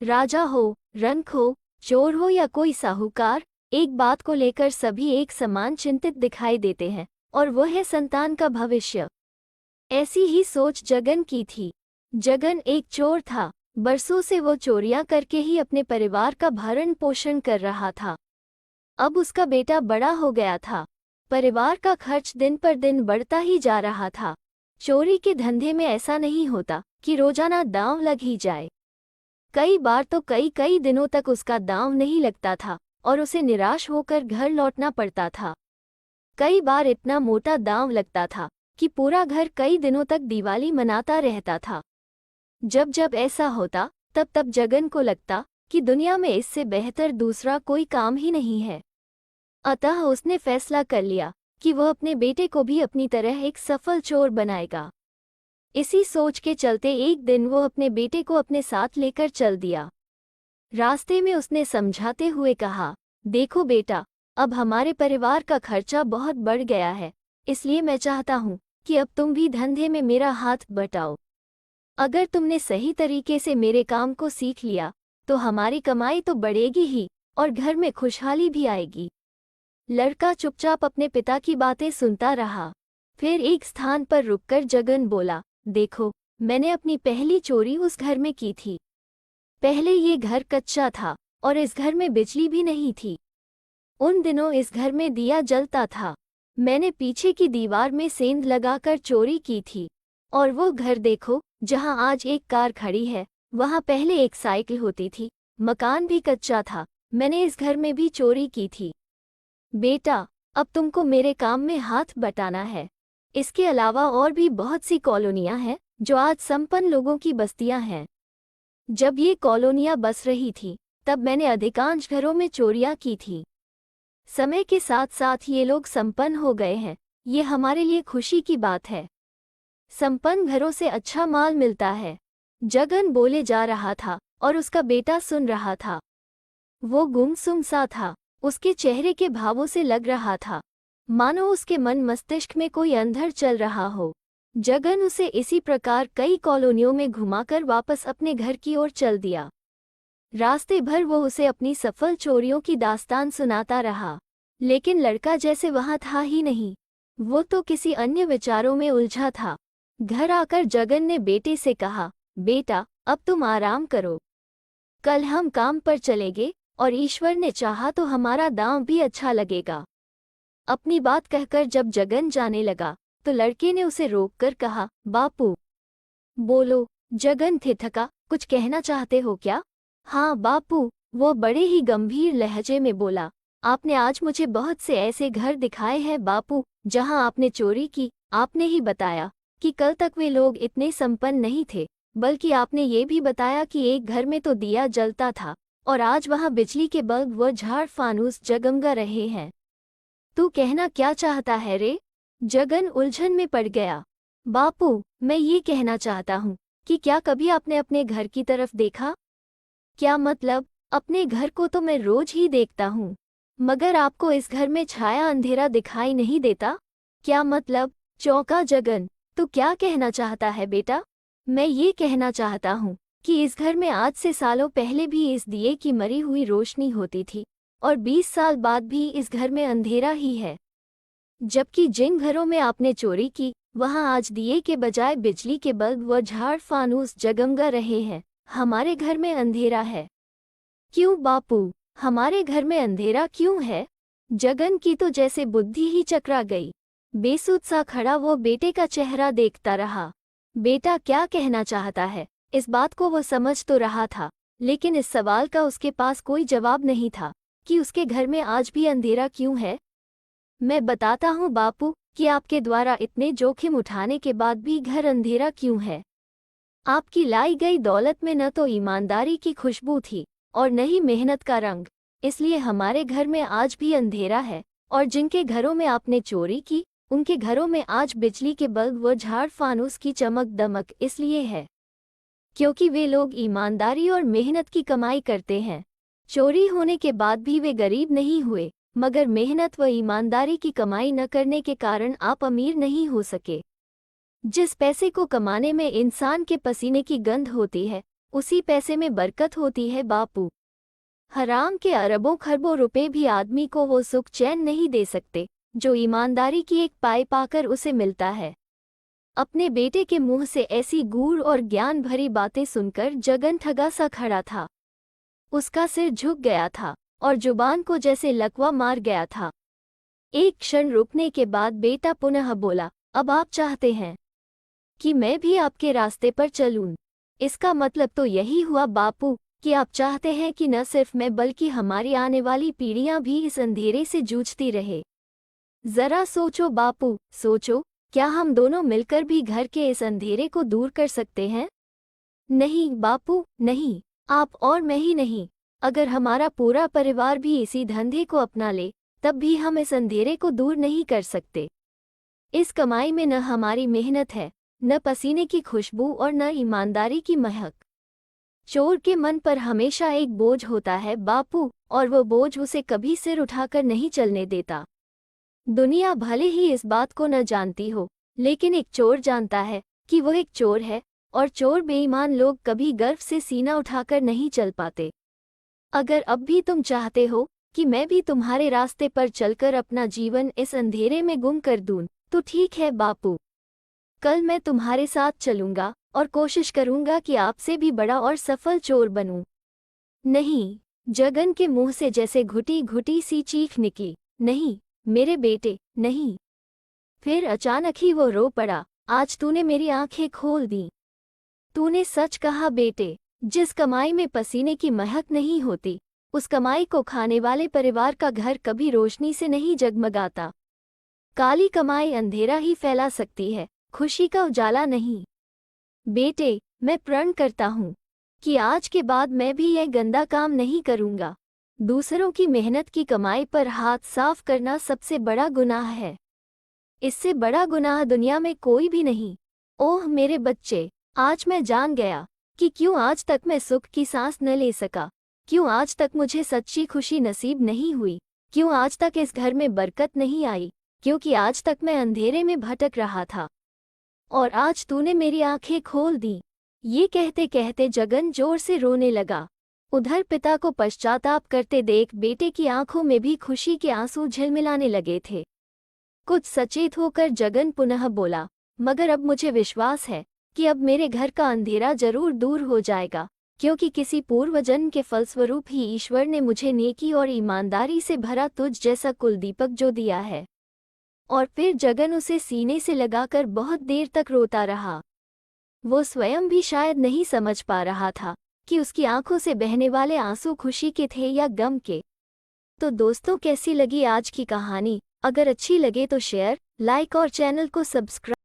राजा हो, रंक हो, चोर हो या कोई साहूकार, एक बात को लेकर सभी एक समान चिंतित दिखाई देते हैं, और वो है संतान का भविष्य। ऐसी ही सोच जगन की थी। जगन एक चोर था। बरसों से वो चोरियां करके ही अपने परिवार का भरण पोषण कर रहा था। अब उसका बेटा बड़ा हो गया था। परिवार का खर्च दिन पर दिन बढ़ता ही जा रहा था। चोरी के धंधे में ऐसा नहीं होता कि रोजाना दांव लग ही जाए। कई बार तो कई कई दिनों तक उसका दांव नहीं लगता था और उसे निराश होकर घर लौटना पड़ता था। कई बार इतना मोटा दांव लगता था कि पूरा घर कई दिनों तक दिवाली मनाता रहता था। जब जब ऐसा होता तब तब जगन को लगता कि दुनिया में इससे बेहतर दूसरा कोई काम ही नहीं है। अतः उसने फैसला कर लिया कि वह अपने बेटे को भी अपनी तरह एक सफल चोर बनाएगा। इसी सोच के चलते एक दिन वो अपने बेटे को अपने साथ लेकर चल दिया। रास्ते में उसने समझाते हुए कहा, देखो बेटा, अब हमारे परिवार का खर्चा बहुत बढ़ गया है, इसलिए मैं चाहता हूँ कि अब तुम भी धंधे में मेरा हाथ बटाओ। अगर तुमने सही तरीके से मेरे काम को सीख लिया तो हमारी कमाई तो बढ़ेगी ही और घर में खुशहाली भी आएगी। लड़का चुपचाप अपने पिता की बातें सुनता रहा। फिर एक स्थान पर रुककर जगन बोला, देखो, मैंने अपनी पहली चोरी उस घर में की थी। पहले ये घर कच्चा था और इस घर में बिजली भी नहीं थी। उन दिनों इस घर में दिया जलता था। मैंने पीछे की दीवार में सेंध लगाकर चोरी की थी। और वो घर देखो, जहां आज एक कार खड़ी है, वहां पहले एक साइकिल होती थी। मकान भी कच्चा था। मैंने इस घर में भी चोरी की थी। बेटा, अब तुमको मेरे काम में हाथ बटाना है। इसके अलावा और भी बहुत सी कॉलोनियां हैं जो आज संपन्न लोगों की बस्तियां हैं। जब ये कॉलोनियां बस रही थी तब मैंने अधिकांश घरों में चोरियां की थी। समय के साथ साथ ये लोग संपन्न हो गए हैं। ये हमारे लिए खुशी की बात है। संपन्न घरों से अच्छा माल मिलता है। जगन बोले जा रहा था और उसका बेटा सुन रहा था। वो गुमसुम सा था। उसके चेहरे के भावों से लग रहा था मानो उसके मन मस्तिष्क में कोई अंधर चल रहा हो। जगन उसे इसी प्रकार कई कॉलोनियों में घुमाकर वापस अपने घर की ओर चल दिया। रास्ते भर वो उसे अपनी सफल चोरियों की दास्तान सुनाता रहा, लेकिन लड़का जैसे वहां था ही नहीं। वो तो किसी अन्य विचारों में उलझा था। घर आकर जगन ने बेटे से कहा, बेटा, अब तुम आराम करो। कल हम काम पर चलेंगे और ईश्वर ने चाहा तो हमारा दांव भी अच्छा लगेगा। अपनी बात कहकर जब जगन जाने लगा तो लड़के ने उसे रोककर कहा, बापू। बोलो। जगन थिठका, कुछ कहना चाहते हो क्या? हाँ बापू, वो बड़े ही गंभीर लहजे में बोला, आपने आज मुझे बहुत से ऐसे घर दिखाए हैं बापू जहां आपने चोरी की। आपने ही बताया कि कल तक वे लोग इतने संपन्न नहीं थे, बल्कि आपने ये भी बताया कि एक घर में तो दिया जलता था और आज वहां बिजली के बल्ब व झाड़ फानूस जगमगा रहे हैं। तू कहना क्या चाहता है रे? जगन उलझन में पड़ गया। बापू, मैं ये कहना चाहता हूँ कि क्या कभी आपने अपने घर की तरफ देखा? क्या मतलब? अपने घर को तो मैं रोज ही देखता हूँ, मगर आपको इस घर में छाया अंधेरा दिखाई नहीं देता? क्या मतलब? चौंका जगन। तू क्या कहना चाहता है बेटा? मैं ये कहना चाहता हूँ कि इस घर में आज से सालों पहले भी इस दिए की मरी हुई रोशनी होती थी और 20 साल बाद भी इस घर में अंधेरा ही है। जबकि जिन घरों में आपने चोरी की वहां आज दिए के बजाय बिजली के बल्ब व झाड़ फानूस जगमगा रहे हैं। हमारे घर में अंधेरा है। क्यों बापू, हमारे घर में अंधेरा क्यों है? जगन की तो जैसे बुद्धि ही चकरा गई। बेसुध सा खड़ा वो बेटे का चेहरा देखता रहा। बेटा क्या कहना चाहता है, इस बात को वो समझ तो रहा था, लेकिन इस सवाल का उसके पास कोई जवाब नहीं था कि उसके घर में आज भी अंधेरा क्यों है। मैं बताता हूँ बापू कि आपके द्वारा इतने जोखिम उठाने के बाद भी घर अंधेरा क्यों है। आपकी लाई गई दौलत में न तो ईमानदारी की खुशबू थी और न ही मेहनत का रंग, इसलिए हमारे घर में आज भी अंधेरा है। और जिनके घरों में आपने चोरी की उनके घरों में आज बिजली के बल्ब व झाड़ फानूस की चमक दमक इसलिए है क्योंकि वे लोग ईमानदारी और मेहनत की कमाई करते हैं। चोरी होने के बाद भी वे गरीब नहीं हुए, मगर मेहनत व ईमानदारी की कमाई न करने के कारण आप अमीर नहीं हो सके। जिस पैसे को कमाने में इंसान के पसीने की गंध होती है उसी पैसे में बरकत होती है बापू। हराम के अरबों खरबों रुपए भी आदमी को वो सुख चैन नहीं दे सकते जो ईमानदारी की एक पाई पाकर उसे मिलता है। अपने बेटे के मुंह से ऐसी गूढ़ और ज्ञान भरी बातें सुनकर जगन ठगा सा खड़ा था। उसका सिर झुक गया था और जुबान को जैसे लकवा मार गया था। एक क्षण रुकने के बाद बेटा पुनः बोला, अब आप चाहते हैं कि मैं भी आपके रास्ते पर चलूं? इसका मतलब तो यही हुआ बापू कि आप चाहते हैं कि न सिर्फ मैं बल्कि हमारी आने वाली पीढ़ियां भी इस अंधेरे से जूझती रहे। जरा सोचो बापू, सोचो, क्या हम दोनों मिलकर भी घर के इस अंधेरे को दूर कर सकते हैं? नहीं बापू, नहीं, आप और मैं ही नहीं, अगर हमारा पूरा परिवार भी इसी धंधे को अपना ले तब भी हम इस अंधेरे को दूर नहीं कर सकते। इस कमाई में न हमारी मेहनत है, न पसीने की खुशबू और न ईमानदारी की महक। चोर के मन पर हमेशा एक बोझ होता है बापू, और वो बोझ उसे कभी सिर उठाकर नहीं चलने देता। दुनिया भले ही इस बात को न जानती हो, लेकिन एक चोर जानता है कि वो एक चोर है, और चोर बेईमान लोग कभी गर्व से सीना उठाकर नहीं चल पाते। अगर अब भी तुम चाहते हो कि मैं भी तुम्हारे रास्ते पर चलकर अपना जीवन इस अंधेरे में गुम कर दूं, तो ठीक है बापू, कल मैं तुम्हारे साथ चलूंगा और कोशिश करूंगा कि आपसे भी बड़ा और सफल चोर बनूं। नहीं, जगन के मुंह से जैसे घुटी घुटी सी चीख निकली, नहीं मेरे बेटे, नहीं। फिर अचानक ही वो रो पड़ा, आज तूने मेरी आंखें खोल दी। तूने सच कहा बेटे, जिस कमाई में पसीने की महक नहीं होती, उस कमाई को खाने वाले परिवार का घर कभी रोशनी से नहीं जगमगाता। काली कमाई अंधेरा ही फैला सकती है, खुशी का उजाला नहीं। बेटे, मैं प्रण करता हूँ कि आज के बाद मैं भी यह गंदा काम नहीं करूँगा। दूसरों की मेहनत की कमाई पर हाथ साफ करना सबसे बड़ा गुनाह है। इससे बड़ा गुनाह दुनिया में कोई भी नहीं। ओह मेरे बच्चे, आज मैं जान गया कि क्यों आज तक मैं सुख की सांस न ले सका, क्यों आज तक मुझे सच्ची खुशी नसीब नहीं हुई, क्यों आज तक इस घर में बरकत नहीं आई, क्योंकि आज तक मैं अंधेरे में भटक रहा था और आज तूने मेरी आंखें खोल दी। ये कहते कहते जगन जोर से रोने लगा। उधर पिता को पश्चाताप करते देख बेटे की आंखों में भी खुशी के आंसू झिलमिलाने लगे थे। कुछ सचेत होकर जगन पुनः बोला, मगर अब मुझे विश्वास है कि अब मेरे घर का अंधेरा जरूर दूर हो जाएगा, क्योंकि किसी पूर्वजन्म के फलस्वरूप ही ईश्वर ने मुझे नेकी और ईमानदारी से भरा तुझ जैसा कुलदीपक जो दिया है। और फिर जगन उसे सीने से लगाकर बहुत देर तक रोता रहा। वो स्वयं भी शायद नहीं समझ पा रहा था कि उसकी आंखों से बहने वाले आंसू खुशी के थे या गम के। तो दोस्तों, कैसी लगी आज की कहानी? अगर अच्छी लगे तो शेयर, लाइक और चैनल को सब्सक्राइब